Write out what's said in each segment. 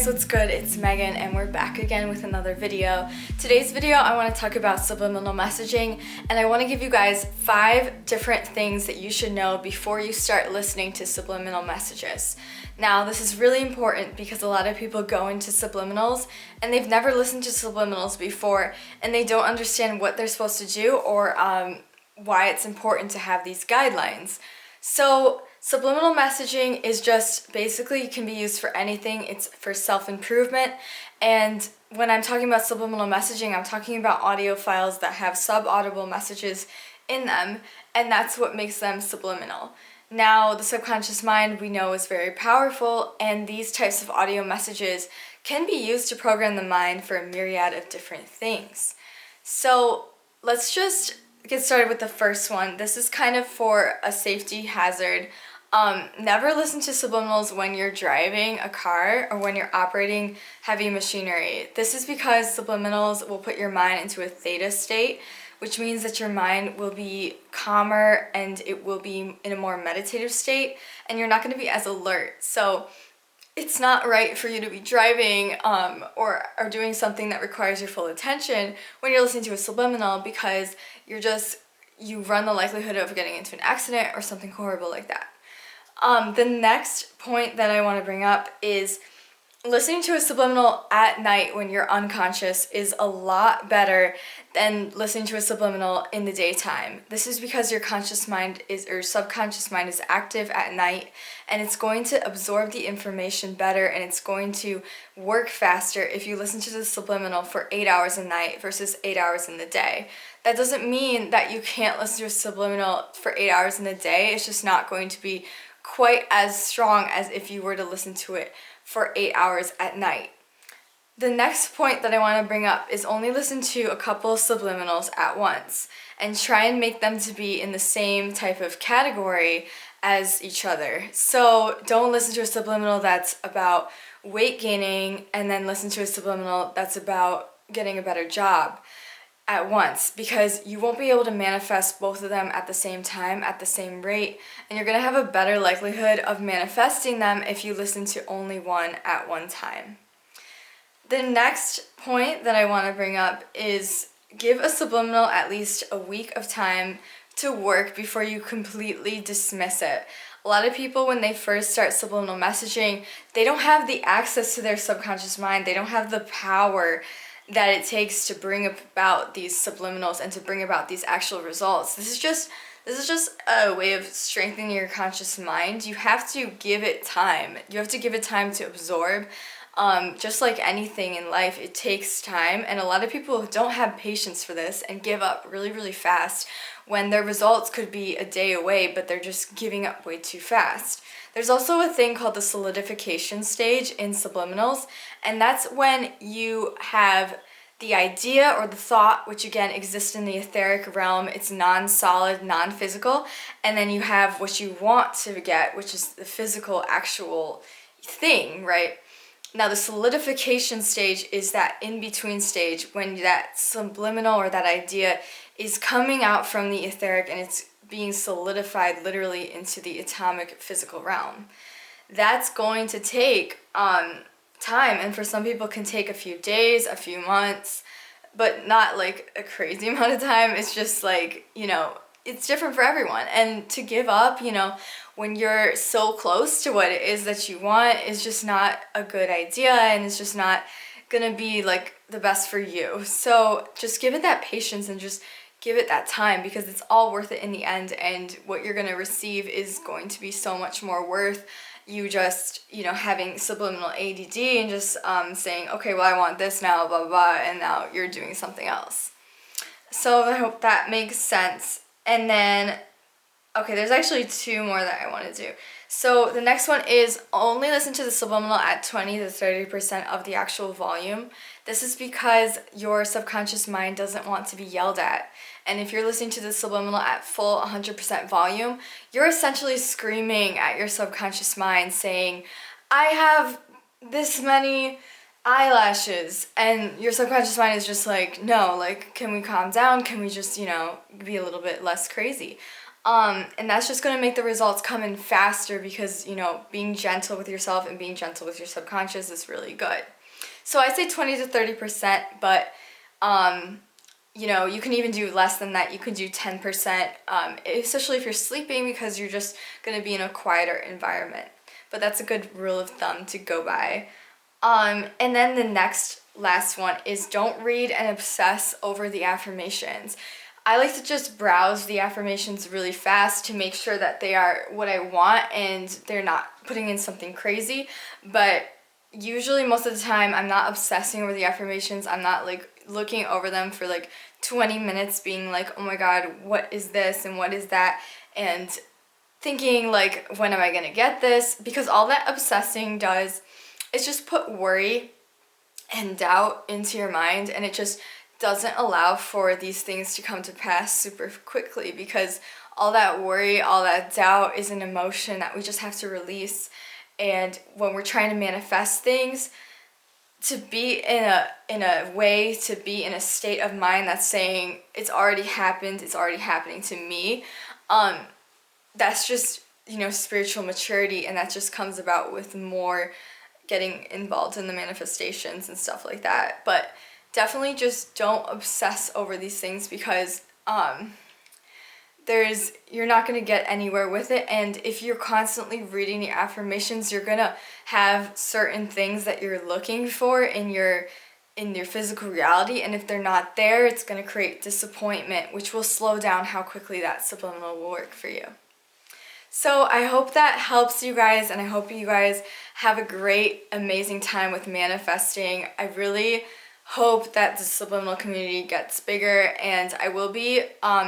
guys, what's good? It's Megan and we're back again with another video. Today's video I want to talk about subliminal messaging, and I want to give you guys 5 different things that you should know before you start listening to subliminal messages. Now this is really important because a lot of people go into subliminals and they've never listened to subliminals before and they don't understand what they're supposed to do or why it's important to have these guidelines. So subliminal messaging is just basically can be used for anything. It's for self-improvement, and when I'm talking about subliminal messaging, I'm talking about audio files that have sub-audible messages in them, and that's what makes them subliminal. Now, the subconscious mind we know is very powerful, and these types of audio messages can be used to program the mind for a myriad of different things. So let's just get started with the first one. This is kind of for a safety hazard. Never listen to subliminals when you're driving a car or when you're operating heavy machinery. This is because subliminals will put your mind into a theta state, which means that your mind will be calmer and it will be in a more meditative state, and you're not going to be as alert. So it's not right for you to be driving or doing something that requires your full attention when you're listening to a subliminal, because you run the likelihood of getting into an accident or something horrible like that. The next point that I want to bring up is listening to a subliminal at night when you're unconscious is a lot better than listening to a subliminal in the daytime. This is because your conscious mind or subconscious mind is active at night, and it's going to absorb the information better and it's going to work faster if you listen to the subliminal for 8 hours a night versus 8 hours in the day. That doesn't mean that you can't listen to a subliminal for 8 hours in the day. It's just not going to be quite as strong as if you were to listen to it for 8 hours at night. The next point that I want to bring up is only listen to a couple of subliminals at once and try and make them to be in the same type of category as each other. So don't listen to a subliminal that's about weight gaining and then listen to a subliminal that's about getting a better job at once, because you won't be able to manifest both of them at the same time, at the same rate, and you're going to have a better likelihood of manifesting them if you listen to only one at one time. The next point that I want to bring up is give a subliminal at least a week of time to work before you completely dismiss it. A lot of people, when they first start subliminal messaging, they don't have the access to their subconscious mind. They don't have the power that it takes to bring about these subliminals and to bring about these actual results. This is just a way of strengthening your conscious mind. You have to give it time. You have to give it time to absorb. Just like anything in life, it takes time, and a lot of people don't have patience for this and give up really, really fast when their results could be a day away, but they're just giving up way too fast. There's also a thing called the solidification stage in subliminals, and that's when you have the idea or the thought, which again exists in the etheric realm. It's non-solid, non-physical, and then you have what you want to get, which is the physical, actual thing, right? Now the solidification stage is that in-between stage when that subliminal or that idea is coming out from the etheric and it's being solidified literally into the atomic physical realm. That's going to take time, and for some people can take a few days, a few months, but not like a crazy amount of time. It's just like, it's different for everyone. And to give up, when you're so close to what it is that you want is just not a good idea, and it's just not gonna be like the best for you. So just give it that patience and just give it that time, because it's all worth it in the end, and what you're going to receive is going to be so much more worth you just, having subliminal ADD and just saying, okay, well, I want this now, blah, blah, blah, and now you're doing something else. So I hope that makes sense. And then, okay, there's actually 2 more that I want to do. So the next one is only listen to the subliminal at 20 to 30% of the actual volume. This is because your subconscious mind doesn't want to be yelled at. And if you're listening to the subliminal at full 100% volume, you're essentially screaming at your subconscious mind saying, I have this many eyelashes. And your subconscious mind is just like, no, like, can we calm down? Can we just, be a little bit less crazy? And that's just going to make the results come in faster because, you know, being gentle with yourself and being gentle with your subconscious is really good. So I say 20 to 30%, but, you know, you can even do less than that. You can do 10%, especially if you're sleeping, because you're just going to be in a quieter environment. But that's a good rule of thumb to go by. And then the last one is don't read and obsess over the affirmations. I like to just browse the affirmations really fast to make sure that they are what I want and they're not putting in something crazy. But usually most of the time I'm not obsessing over the affirmations. I'm not like looking over them for like 20 minutes being like, oh my God, what is this and what is that? And thinking like, when am I gonna get this? Because all that obsessing does is just put worry and doubt into your mind, and it just doesn't allow for these things to come to pass super quickly, because all that worry, all that doubt is an emotion that we just have to release. And when we're trying to manifest things, to be in a way, to be in a state of mind that's saying it's already happened, it's already happening to me, that's just, you know, spiritual maturity, and that just comes about with more getting involved in the manifestations and stuff like that. But definitely just don't obsess over these things, because you're not going to get anywhere with it. And if you're constantly reading the affirmations, you're going to have certain things that you're looking for in your physical reality, and if they're not there, it's going to create disappointment, which will slow down how quickly that subliminal will work for you. So I hope that helps you guys, and I hope you guys have a great, amazing time with manifesting. I really hope that the subliminal community gets bigger, and I will be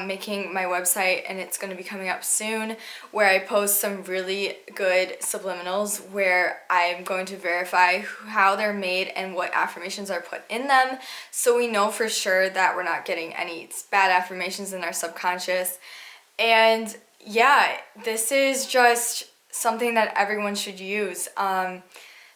making my website, and it's going to be coming up soon, where I post some really good subliminals where I'm going to verify how they're made and what affirmations are put in them, so we know for sure that we're not getting any bad affirmations in our subconscious. And yeah, this is just something that everyone should use.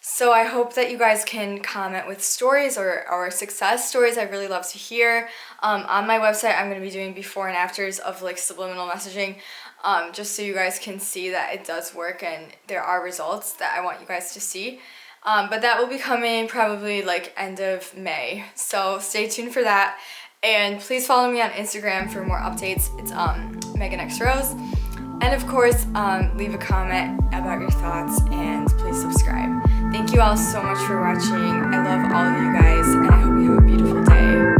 So I hope that you guys can comment with stories or success stories. I really love to hear. On my website, I'm going to be doing before and afters of like subliminal messaging, just so you guys can see that it does work and there are results that I want you guys to see. But that will be coming probably like end of May. So stay tuned for that. And please follow me on Instagram for more updates. It's Megan X Rose. And of course, leave a comment about your thoughts, and please subscribe. Thank you all so much for watching. I love all of you guys, and I hope you have a beautiful day.